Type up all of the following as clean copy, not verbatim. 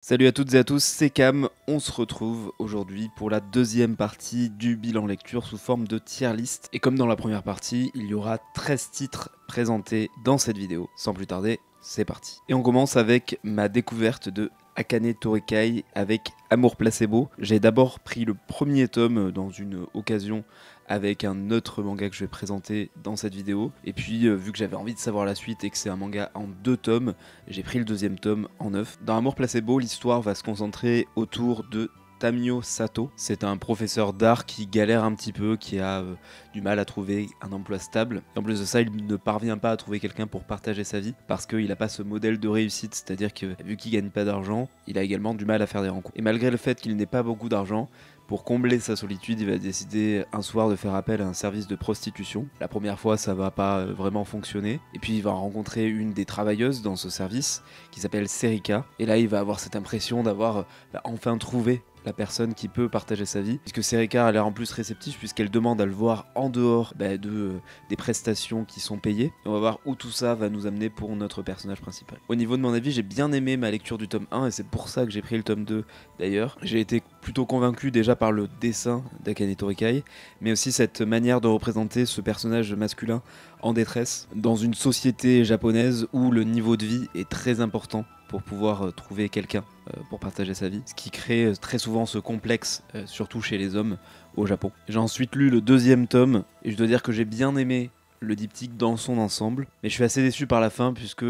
Salut à toutes et à tous, c'est Cam. On se retrouve aujourd'hui pour la deuxième partie du bilan lecture sous forme de tier list. Et comme dans la première partie, il y aura 13 titres présentés dans cette vidéo. Sans plus tarder, c'est parti. Et on commence avec ma découverte de Akane Torikai avec Amour Placebo. J'ai d'abord pris le premier tome dans une occasion avec un autre manga que je vais présenter dans cette vidéo. Et puis vu que j'avais envie de savoir la suite et que c'est un manga en 2 tomes, j'ai pris le deuxième tome en 9. Dans Amour Placebo, l'histoire va se concentrer autour de Tamio Sato. C'est un professeur d'art qui galère un petit peu, qui a du mal à trouver un emploi stable. Et en plus de ça, il ne parvient pas à trouver quelqu'un pour partager sa vie parce qu'il n'a pas ce modèle de réussite, c'est-à-dire que vu qu'il gagne pas d'argent, il a également du mal à faire des rencontres. Et malgré le fait qu'il n'ait pas beaucoup d'argent, pour combler sa solitude, il va décider un soir de faire appel à un service de prostitution. La première fois, ça va pas vraiment fonctionner. Et puis, il va rencontrer une des travailleuses dans ce service qui s'appelle Serika. Et là, il va avoir cette impression d'avoir enfin trouvé la personne qui peut partager sa vie, puisque Serika a l'air en plus réceptive puisqu'elle demande à le voir en dehors des prestations qui sont payées. Et on va voir où tout ça va nous amener pour notre personnage principal. Au niveau de mon avis, j'ai bien aimé ma lecture du tome 1 et c'est pour ça que j'ai pris le tome 2 d'ailleurs. J'ai été plutôt convaincu déjà par le dessin d'Akane Torikai, mais aussi cette manière de représenter ce personnage masculin en détresse dans une société japonaise où le niveau de vie est très important pour pouvoir trouver quelqu'un pour partager sa vie, ce qui crée très souvent ce complexe, surtout chez les hommes au Japon. J'ai ensuite lu le deuxième tome, et je dois dire que j'ai bien aimé le diptyque dans son ensemble, mais je suis assez déçu par la fin puisque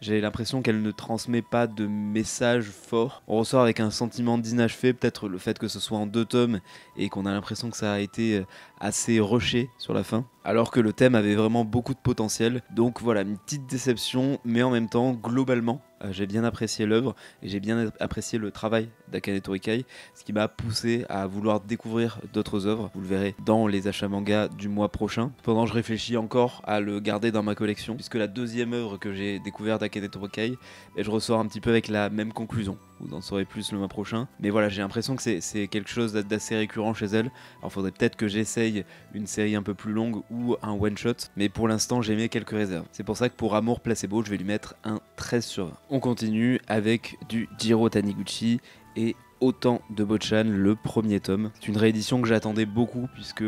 j'ai l'impression qu'elle ne transmet pas de message fort. On ressort avec un sentiment d'inachevé, peut-être le fait que ce soit en 2 tomes et qu'on a l'impression que ça a été assez rushé sur la fin, alors que le thème avait vraiment beaucoup de potentiel. Donc voilà, une petite déception, mais en même temps, globalement, j'ai bien apprécié l'œuvre et j'ai bien apprécié le travail d'Akane Torikai, ce qui m'a poussé à vouloir découvrir d'autres œuvres. Vous le verrez dans les achats manga du mois prochain. Pendant, je réfléchis encore à le garder dans ma collection, puisque la deuxième œuvre que j'ai découverte d'Akane Torikai, et je ressors un petit peu avec la même conclusion. Vous en saurez plus le mois prochain. Mais voilà, j'ai l'impression que c'est quelque chose d'assez récurrent chez elle. Alors faudrait peut-être que j'essaye une série un peu plus longue ou un one-shot, mais pour l'instant j'ai mis quelques réserves. C'est pour ça que pour Amour Placebo, je vais lui mettre un 13/20. On continue avec du Jiro Taniguchi et Autant de Bochan, le premier tome. C'est une réédition que j'attendais beaucoup puisque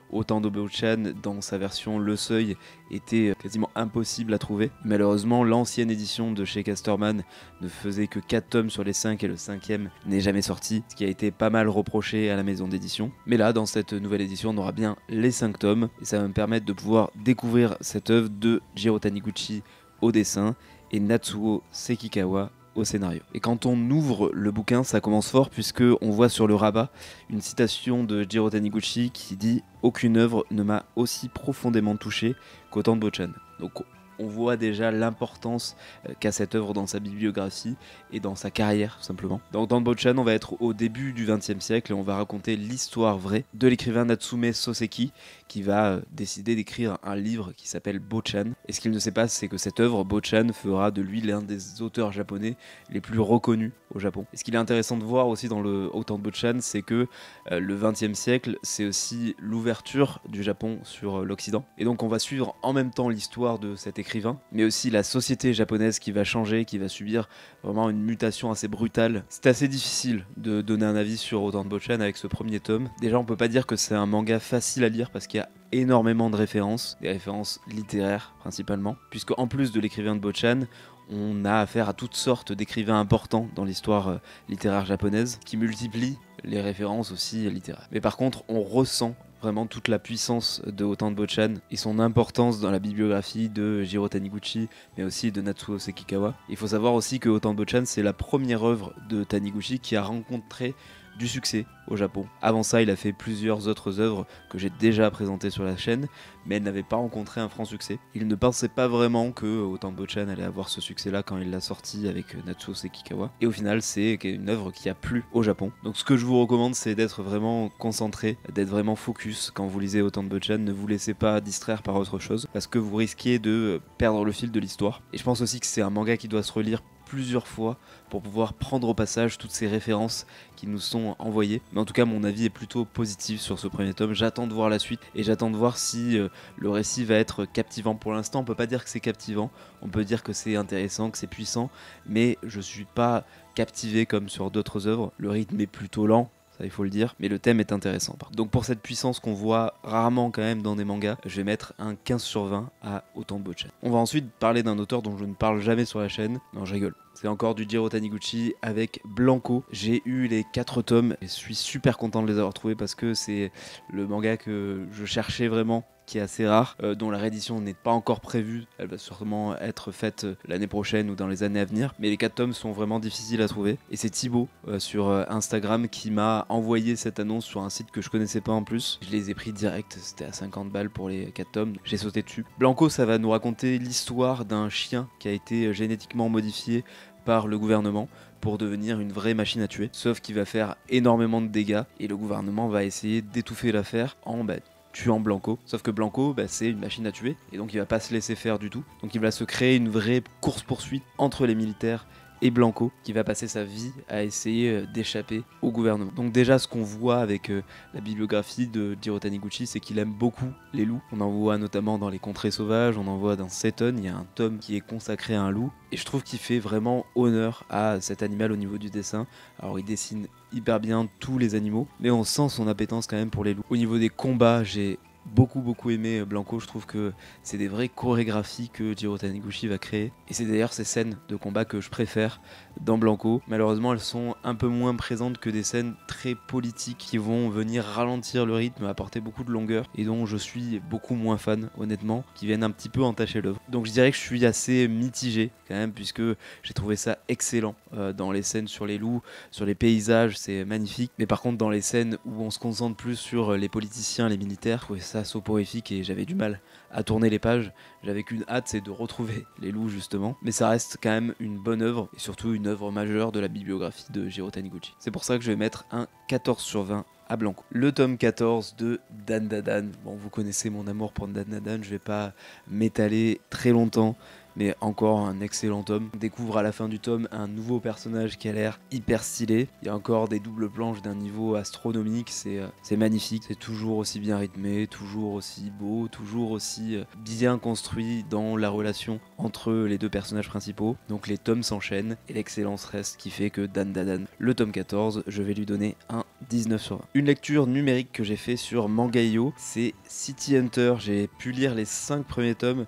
Autant de Bochan, dans sa version Le Seuil, était quasiment impossible à trouver. Malheureusement, l'ancienne édition de chez Casterman ne faisait que 4 tomes sur les 5 et le 5e n'est jamais sorti, ce qui a été pas mal reproché à la maison d'édition. Mais là, dans cette nouvelle édition, on aura bien les 5 tomes et ça va me permettre de pouvoir découvrir cette œuvre de Jiro Taniguchi au dessin et Natsuo Sekikawa au scénario. Et quand on ouvre le bouquin, ça commence fort puisque on voit sur le rabat une citation de Jiro Taniguchi qui dit « Aucune œuvre ne m'a aussi profondément touché qu'Autant de Bochan ». Donc on voit déjà l'importance qu'a cette œuvre dans sa bibliographie et dans sa carrière, tout simplement. Dans Autant de Bochan, on va être au début du XXe siècle et on va raconter l'histoire vraie de l'écrivain Natsume Soseki qui va décider d'écrire un livre qui s'appelle Bochan. Et ce qu'il ne sait pas, c'est que cette œuvre, Bochan, fera de lui l'un des auteurs japonais les plus reconnus au Japon. Et ce qu'il est intéressant de voir aussi dans le Autant de Bochan, c'est que le XXe siècle, c'est aussi l'ouverture du Japon sur l'Occident. Et donc on va suivre en même temps l'histoire de cet écrivain, mais aussi la société japonaise qui va changer, qui va subir vraiment une mutation assez brutale. C'est assez difficile de donner un avis sur Autant de Bochan avec ce premier tome. Déjà, on peut pas dire que c'est un manga facile à lire parce qu'il y a énormément de références, des références littéraires principalement, puisque en plus de l'écrivain de Bochan, on a affaire à toutes sortes d'écrivains importants dans l'histoire littéraire japonaise qui multiplient les références aussi littéraires. Mais par contre, on ressent vraiment toute la puissance de Autant de Bochan et son importance dans la bibliographie de Jiro Taniguchi, mais aussi de Natsuo Sekikawa. Il faut savoir aussi que Autant de Bochan, c'est la première œuvre de Taniguchi qui a rencontré du succès au Japon. Avant ça, il a fait plusieurs autres œuvres que j'ai déjà présentées sur la chaîne, mais elle n'avait pas rencontré un franc succès. Il ne pensait pas vraiment que Autant de Bochan allait avoir ce succès-là quand il l'a sorti avec Natsuo Sekikawa. Et au final, c'est une œuvre qui a plu au Japon. Donc ce que je vous recommande, c'est d'être vraiment concentré, d'être vraiment focus quand vous lisez Autant de Bochan. Ne vous laissez pas distraire par autre chose, parce que vous risquez de perdre le fil de l'histoire. Et je pense aussi que c'est un manga qui doit se relire plusieurs fois pour pouvoir prendre au passage toutes ces références qui nous sont envoyées. Mais en tout cas, mon avis est plutôt positif sur ce premier tome. J'attends de voir la suite et j'attends de voir si le récit va être captivant. Pour l'instant, on peut pas dire que c'est captivant, on peut dire que c'est intéressant, que c'est puissant, mais je suis pas captiver comme sur d'autres œuvres. Le rythme est plutôt lent, ça il faut le dire, mais le thème est intéressant. Donc pour cette puissance qu'on voit rarement quand même dans des mangas, je vais mettre un 15 sur 20 à Otanbochan. On va ensuite parler d'un auteur dont je ne parle jamais sur la chaîne. Non, je rigole. C'est encore du Jiro Taniguchi avec Blanco. J'ai eu les 4 tomes et je suis super content de les avoir trouvés parce que c'est le manga que je cherchais vraiment, qui est assez rare, dont la réédition n'est pas encore prévue. Elle va sûrement être faite l'année prochaine ou dans les années à venir. Mais les 4 tomes sont vraiment difficiles à trouver. Et c'est Thibaut sur Instagram qui m'a envoyé cette annonce sur un site que je connaissais pas en plus. Je les ai pris direct, c'était à 50 balles pour les 4 tomes. J'ai sauté dessus. Blanco, ça va nous raconter l'histoire d'un chien qui a été génétiquement modifié par le gouvernement pour devenir une vraie machine à tuer. Sauf qu'il va faire énormément de dégâts et le gouvernement va essayer d'étouffer l'affaire en tuant Blanco. Sauf que Blanco, c'est une machine à tuer et donc il va pas se laisser faire du tout. Donc il va se créer une vraie course-poursuite entre les militaires et Blanco, qui va passer sa vie à essayer d'échapper au gouvernement. Donc déjà, ce qu'on voit avec la bibliographie de Jiro Taniguchi, c'est qu'il aime beaucoup les loups. On en voit notamment dans les contrées sauvages, on en voit dans Seton, il y a un tome qui est consacré à un loup. Et je trouve qu'il fait vraiment honneur à cet animal au niveau du dessin. Alors il dessine hyper bien tous les animaux, mais on sent son appétence quand même pour les loups. Au niveau des combats, j'ai beaucoup aimé Blanco. Je trouve que c'est des vraies chorégraphies que Jiro Taniguchi va créer et c'est d'ailleurs ces scènes de combat que je préfère dans Blanco. Malheureusement elles sont un peu moins présentes que des scènes très politiques qui vont venir ralentir le rythme, apporter beaucoup de longueur et dont je suis beaucoup moins fan honnêtement, qui viennent un petit peu entacher l'œuvre. Donc je dirais que je suis assez mitigé quand même, puisque j'ai trouvé ça excellent dans les scènes sur les loups, sur les paysages, c'est magnifique, mais par contre dans les scènes où on se concentre plus sur les politiciens, les militaires, je trouvais ça soporifique et j'avais du mal à tourner les pages. J'avais qu'une hâte, c'est de retrouver les loups justement, mais ça reste quand même une bonne œuvre et surtout une œuvre majeure de la bibliographie de Jiro Taniguchi. C'est pour ça que je vais mettre un 14 sur 20 à Blanco. Le tome 14 de Dandadan. Bon, vous connaissez mon amour pour Dandadan, je vais pas m'étaler très longtemps, mais encore un excellent tome. On découvre à la fin du tome un nouveau personnage qui a l'air hyper stylé. Il y a encore des doubles planches d'un niveau astronomique, c'est magnifique. C'est toujours aussi bien rythmé, toujours aussi beau, toujours aussi bien construit dans la relation entre les deux personnages principaux. Donc les tomes s'enchaînent et l'excellence reste, qui fait que Dandadan, le tome 14, je vais lui donner un 19 sur 20. Une lecture numérique que j'ai fait sur Manga.io, c'est City Hunter. J'ai pu lire les 5 premiers tomes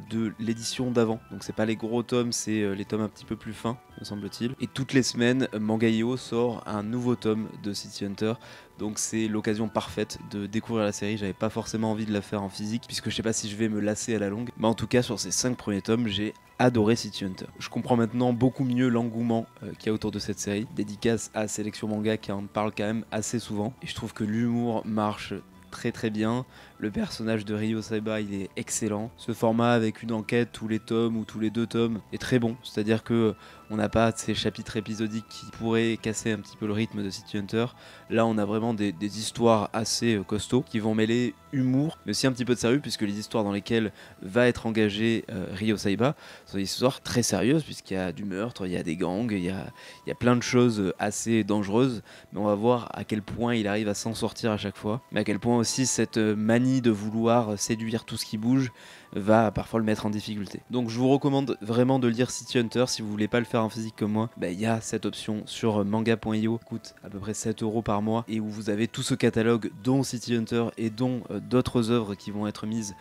de l'édition d'avant. Donc c'est pas les gros tomes, c'est les tomes un petit peu plus fins, me semble-t-il. Et toutes les semaines, Manga.io sort un nouveau tome de City Hunter. Donc c'est l'occasion parfaite de découvrir la série. J'avais pas forcément envie de la faire en physique, puisque je sais pas si je vais me lasser à la longue. Mais en tout cas, sur ces 5 premiers tomes, j'ai adoré City Hunter. Je comprends maintenant beaucoup mieux l'engouement qu'il y a autour de cette série. Dédicace à Sélection Manga qui en parle quand même assez souvent. Et je trouve que l'humour marche très bien. Le personnage de Ryo Saiba, il est excellent. Ce format avec une enquête tous les tomes ou tous les 2 tomes est très bon. C'est-à-dire que on n'a pas ces chapitres épisodiques qui pourraient casser un petit peu le rythme de City Hunter. Là, on a vraiment des histoires assez costauds qui vont mêler humour, mais aussi un petit peu de sérieux, puisque les histoires dans lesquelles va être engagé Ryo Saiba sont des histoires très sérieuses, puisqu'il y a du meurtre, il y a des gangs, il y a plein de choses assez dangereuses. Mais on va voir à quel point il arrive à s'en sortir à chaque fois, mais à quel point aussi cette manie de vouloir séduire tout ce qui bouge va parfois le mettre en difficulté. Donc je vous recommande vraiment de lire City Hunter. Si vous voulez pas le faire en physique comme moi, il y a cette option sur manga.io, coûte à peu près 7 € par mois, et où vous avez tout ce catalogue, dont City Hunter et dont d'autres œuvres qui vont être mises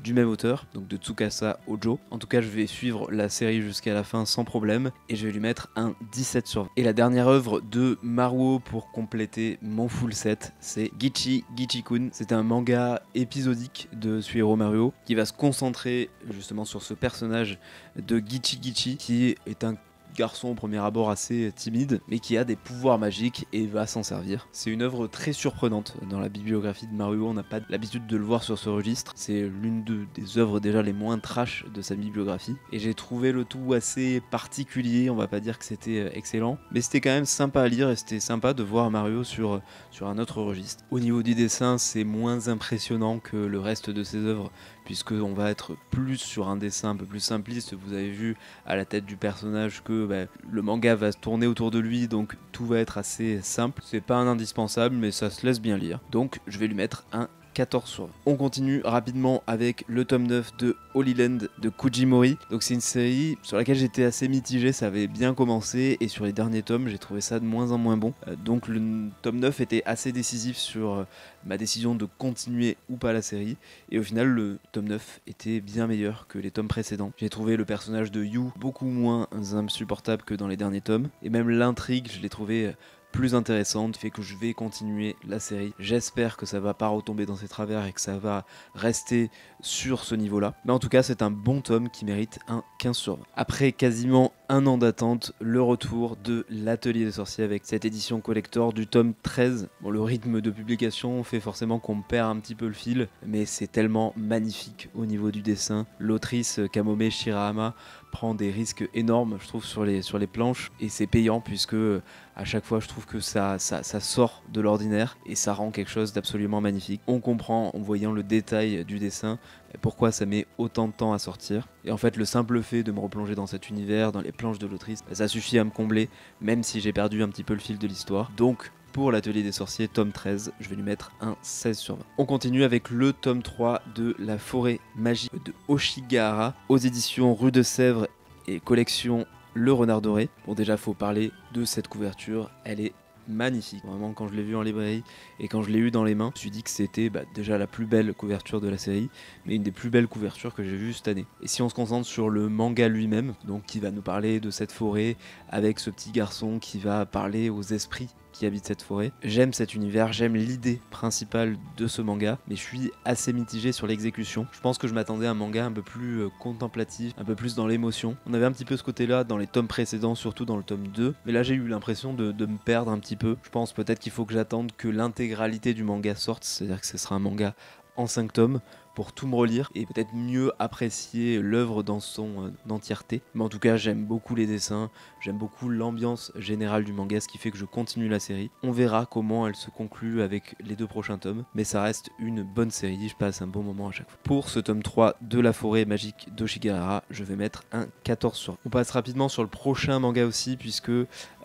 du même auteur, donc de Tsukasa Ojo. En tout cas, je vais suivre la série jusqu'à la fin sans problème, et je vais lui mettre un 17 sur 20. Et la dernière œuvre de Maruo pour compléter mon full set, c'est Gichi Gichi-kun. C'est un manga épisodique de Suihiro Maruo qui va se concentrer justement sur ce personnage de Gichi Gichi, qui est un garçon au premier abord assez timide, mais qui a des pouvoirs magiques et va s'en servir. C'est une œuvre très surprenante dans la bibliographie de Maruo, on n'a pas l'habitude de le voir sur ce registre. C'est l'une des œuvres déjà les moins trash de sa bibliographie, et j'ai trouvé le tout assez particulier. On va pas dire que c'était excellent, mais c'était quand même sympa à lire, et c'était sympa de voir Maruo sur un autre registre. Au niveau du dessin, c'est moins impressionnant que le reste de ses œuvres, puisqu'on va être plus sur un dessin un peu plus simpliste. Vous avez vu à la tête du personnage que le manga va se tourner autour de lui, donc tout va être assez simple. C'est pas un indispensable, mais ça se laisse bien lire. Donc je vais lui mettre un 14 sur 20. On continue rapidement avec le tome 9 de Holy Land de Kujimori. Donc c'est une série sur laquelle j'étais assez mitigé, ça avait bien commencé et sur les derniers tomes j'ai trouvé ça de moins en moins bon. Donc le tome 9 était assez décisif sur ma décision de continuer ou pas la série, et au final le tome 9 était bien meilleur que les tomes précédents. J'ai trouvé le personnage de Yu beaucoup moins insupportable que dans les derniers tomes, et même l'intrigue je l'ai trouvé plus intéressante, fait que je vais continuer la série. J'espère que ça va pas retomber dans ses travers et que ça va rester sur ce niveau-là. Mais en tout cas, c'est un bon tome qui mérite un 15 sur 20. Après quasiment un an d'attente, le retour de l'Atelier des Sorciers avec cette édition collector du tome 13. Bon, le rythme de publication fait forcément qu'on perd un petit peu le fil, mais c'est tellement magnifique au niveau du dessin. L'autrice Kamome Shirahama prend des risques énormes, je trouve, sur les planches, et c'est payant puisque à chaque fois je trouve que ça sort de l'ordinaire et ça rend quelque chose d'absolument magnifique. On comprend en voyant le détail du dessin pourquoi ça met autant de temps à sortir, et en fait le simple fait de me replonger dans cet univers, dans les planches de l'autrice, ça suffit à me combler, même si j'ai perdu un petit peu le fil de l'histoire. Donc pour l'Atelier des Sorciers, tome 13, je vais lui mettre un 16 sur 20. On continue avec le tome 3 de La Forêt Magique de Hoshigahara, aux éditions Rue de Sèvres et collection Le Renard Doré. Bon, déjà, faut parler de cette couverture, elle est magnifique. Vraiment, quand je l'ai vu en librairie et quand je l'ai eu dans les mains, je me suis dit que c'était déjà la plus belle couverture de la série, mais une des plus belles couvertures que j'ai vues cette année. Et si on se concentre sur le manga lui-même, donc qui va nous parler de cette forêt avec ce petit garçon qui va parler aux esprits qui habitent cette forêt. J'aime cet univers, j'aime l'idée principale de ce manga, mais je suis assez mitigé sur l'exécution. Je pense que je m'attendais à un manga un peu plus contemplatif, un peu plus dans l'émotion. On avait un petit peu ce côté-là dans les tomes précédents, surtout dans le tome 2, mais là j'ai eu l'impression de me perdre un petit peu. Je pense peut-être qu'il faut que j'attende que l'intégralité du manga sorte, c'est-à-dire que ce sera un manga en 5 tomes, pour tout me relire et peut-être mieux apprécier l'œuvre dans son entièreté. Mais en tout cas, j'aime beaucoup les dessins, j'aime beaucoup l'ambiance générale du manga, ce qui fait que je continue la série. On verra comment elle se conclut avec les 2 prochains tomes, mais ça reste une bonne série, je passe un bon moment à chaque fois. Pour ce tome 3 de La Forêt Magique d'Hoshigahara, je vais mettre un 14 sur 20. On passe rapidement sur le prochain manga aussi, puisque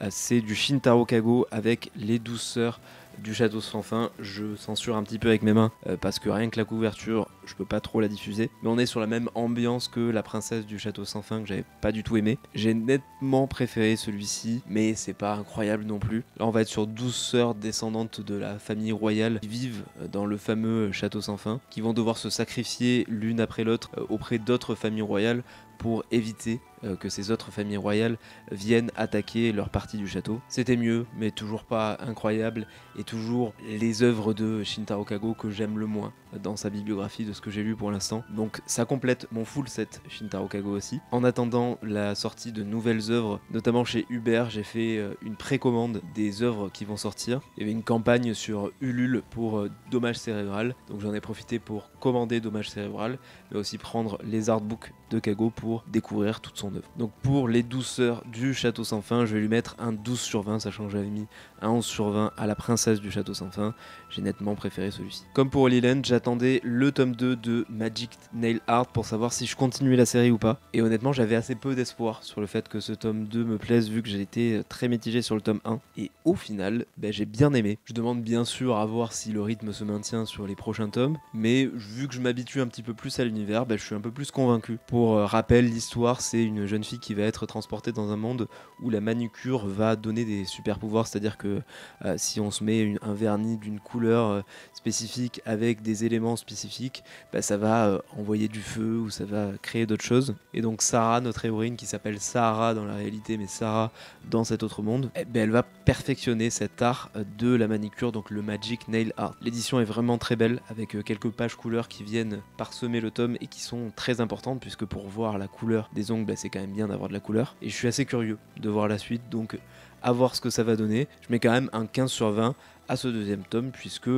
c'est du Shintaro Kago avec Les 12 sœurs du Château sans fin. Je censure un petit peu avec mes mains parce que rien que la couverture je peux pas trop la diffuser, mais on est sur la même ambiance que La Princesse du Château sans fin que j'avais pas du tout aimé. J'ai nettement préféré celui-ci, mais c'est pas incroyable non plus. Là on va être sur 12 sœurs descendantes de la famille royale qui vivent dans le fameux Château sans fin, qui vont devoir se sacrifier l'une après l'autre auprès d'autres familles royales pour éviter que ces autres familles royales viennent attaquer leur partie du château. C'était mieux, mais toujours pas incroyable, et toujours les œuvres de Shintaro Kago que j'aime le moins dans sa bibliographie de ce que j'ai lu pour l'instant. Donc ça complète mon full set Shintaro Kago aussi. En attendant la sortie de nouvelles œuvres, notamment chez Uber, j'ai fait une précommande des œuvres qui vont sortir. Il y avait une campagne sur Ulule pour Dommage Cérébral, donc j'en ai profité pour commander Dommage Cérébral, mais aussi prendre les artbooks de Kago pour découvrir toute son œuvre. Donc pour Les 12 sœurs du Château sans fin, je vais lui mettre un 12 sur 20, sachant que j'avais mis un 11 sur 20 à La Princesse du Château sans fin. J'ai nettement préféré celui-ci. Comme pour Holy Land, j'attendais le tome 2 de Magic Nail Art pour savoir si je continuais la série ou pas. Et honnêtement, j'avais assez peu d'espoir sur le fait que ce tome 2 me plaise, vu que j'ai été très mitigé sur le tome 1. Et au final, j'ai bien aimé. Je demande bien sûr à voir si le rythme se maintient sur les prochains tomes, mais vu que je m'habitue un petit peu plus à l'univers, je suis un peu plus convaincu. Pour rappel, l'histoire, c'est une jeune fille qui va être transportée dans un monde où la manucure va donner des super pouvoirs, c'est-à-dire que si on se met un vernis d'une couleur spécifique avec des éléments spécifiques, ça va envoyer du feu ou ça va créer d'autres choses. Et donc Sarah, notre héroïne qui s'appelle Sahara dans la réalité, mais Sarah dans cet autre monde, elle va perfectionner cet art de la manicure, donc le Magic Nail Art. L'édition est vraiment très belle, avec quelques pages couleurs qui viennent parsemer le tome et qui sont très importantes, puisque pour voir la couleur des ongles, c'est quand même bien d'avoir de la couleur. Et je suis assez curieux de voir la suite, donc à voir ce que ça va donner. Je mets quand même un 15 sur 20 à ce deuxième tome, puisque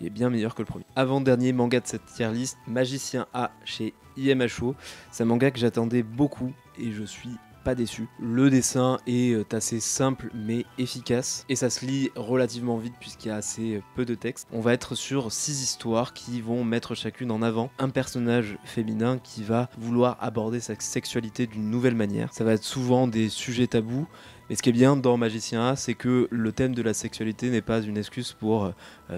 il est bien meilleur que le premier. Avant-dernier manga de cette tier list, Magicien A chez IMHO. C'est un manga que j'attendais beaucoup et je suis pas déçu. Le dessin est assez simple mais efficace et ça se lit relativement vite puisqu'il y a assez peu de texte. On va être sur 6 histoires qui vont mettre chacune en avant un personnage féminin qui va vouloir aborder sa sexualité d'une nouvelle manière. Ça va être souvent des sujets tabous, Mais ce qui est bien dans Magicien A, c'est que le thème de la sexualité n'est pas une excuse pour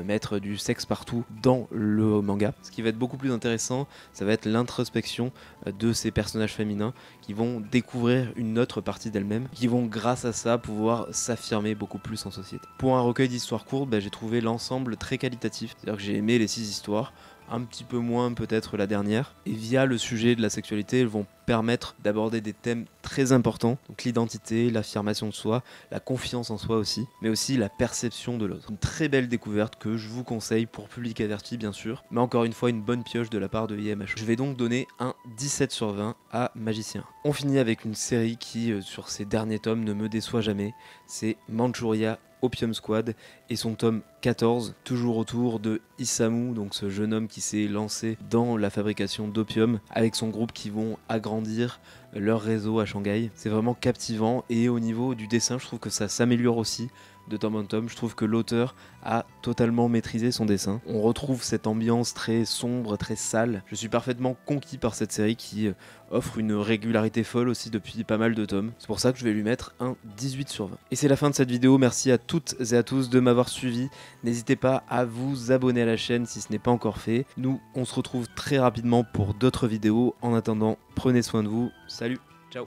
mettre du sexe partout dans le manga. Ce qui va être beaucoup plus intéressant, ça va être l'introspection de ces personnages féminins qui vont découvrir une autre partie d'elles-mêmes, qui vont grâce à ça pouvoir s'affirmer beaucoup plus en société. Pour un recueil d'histoires courtes, j'ai trouvé l'ensemble très qualitatif, c'est-à-dire que j'ai aimé les 6 histoires, un petit peu moins peut-être la dernière, et via le sujet de la sexualité, elles vont permettre d'aborder des thèmes très importants, donc l'identité, l'affirmation de soi, la confiance en soi aussi, mais aussi la perception de l'autre. Une très belle découverte que je vous conseille pour public averti bien sûr, mais encore une fois une bonne pioche de la part de IMH. Je vais donc donner un 17 sur 20 à Magicien. On finit avec une série qui, sur ses derniers tomes, ne me déçoit jamais, c'est Manchuria Opium Squad et son tome 14, toujours autour de Isamu, donc ce jeune homme qui s'est lancé dans la fabrication d'opium avec son groupe qui vont agrandir leur réseau à Shanghai. C'est vraiment captivant et au niveau du dessin, je trouve que ça s'améliore aussi de tome en tome. Je trouve que l'auteur a totalement maîtrisé son dessin. On retrouve cette ambiance très sombre, très sale. Je suis parfaitement conquis par cette série qui offre une régularité folle aussi depuis pas mal de tomes. C'est pour ça que je vais lui mettre un 18 sur 20. Et c'est la fin de cette vidéo. Merci à toutes et à tous de m'avoir suivi. N'hésitez pas à vous abonner à la chaîne si ce n'est pas encore fait. Nous, on se retrouve très rapidement pour d'autres vidéos. En attendant, prenez soin de vous. Salut, ciao.